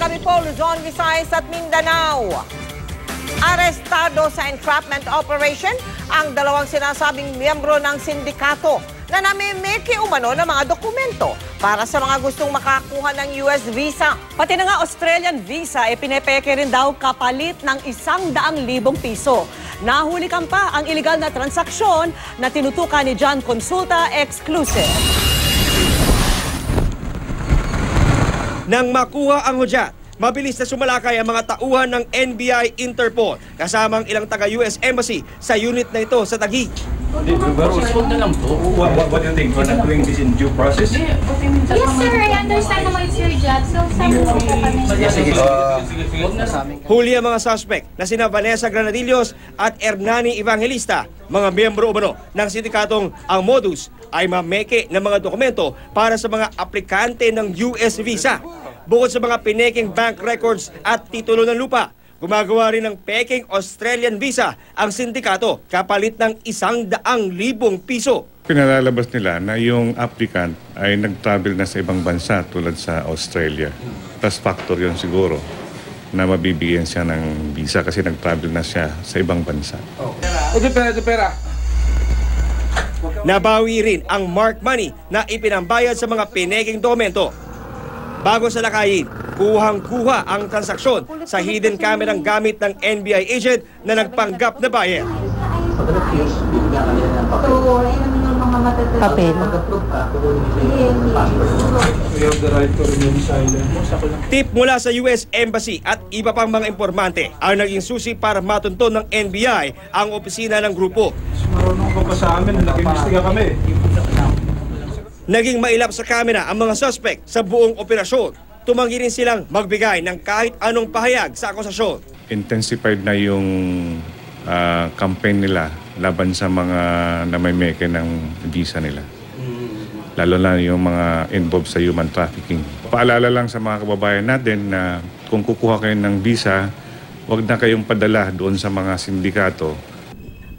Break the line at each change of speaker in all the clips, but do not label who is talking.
kami po, Luzon, Visayas at Mindanao. Arestado sa entrapment operation ang dalawang sinasabing miyembro ng sindikato na namimiki umano ng mga dokumento para sa mga gustong makakuha ng US visa.
Pati na nga Australian visa, pinepeke rin daw kapalit ng 100,000 piso. Nahulikan pa ang iligal na transaksyon na tinutukan ni John Consulta Exclusive.
Nang makuha ang hudyat, mabilis na sumalakay ang mga tauhan ng NBI Interpol kasamang ilang taga-US Embassy sa unit na ito sa Taguig.
What do you think? We're not doing this in due process?
Yes, sir. I understand naman it's your job. So, sabi po kami.
Huli ang mga suspect na sina Vanessa Granadillos at Hernani Evangelista, mga miyembro umano ng sindikatong ang modus ay mameke ng mga dokumento para sa mga aplikante ng US visa. Bukod sa mga pineking bank records at titulo ng lupa, gumagawa rin ng peking Australian visa ang sindikato kapalit ng 100,000 piso.
Pinalalabas nila na yung applicant ay nag-travel na sa ibang bansa tulad sa Australia. Plus factor yun siguro na mabibigyan siya ng visa kasi nag-travel na siya sa ibang bansa.
Nabawi rin ang mark money na ipinambayad sa mga pineking dokumento. Bago sa lakayin, kuhang-kuha ang transaksyon sa hidden camerang gamit ng NBI agent na nagpanggap na buyer.
Papel.
Tip mula sa US Embassy at iba pang mga informante ang naging susi para matunton ng NBI ang opisina ng grupo.
Marunong ka pa sa amin, nag-imbestiga kami.
Naging mailap sa kamera ang mga suspect sa buong operasyon. Tumanggi rin silang magbigay ng kahit anong pahayag sa akusasyon.
Intensified na yung campaign nila laban sa mga namimeke ng visa nila. Lalo na yung mga involved sa human trafficking. Paalala lang sa mga kababayan natin na kung kukuha kayo ng visa, huwag na kayong padala doon sa mga sindikato.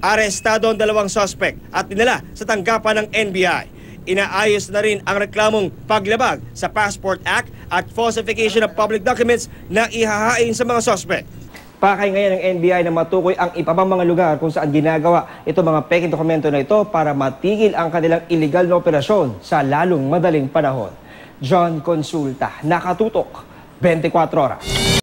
Arestado ang dalawang suspect at dinala sa tanggapan ng NBI. Inaayos na rin ang reklamong paglabag sa Passport Act at falsification of public documents na ihahain sa mga suspect. Pakay ngayon ng NBI na matukoy ang iba pang mga lugar kung saan ginagawa itong mga peking dokumento na ito para matigil ang kanilang illegal na operasyon sa lalong madaling panahon. John Consulta, Nakatutok, 24 Oras.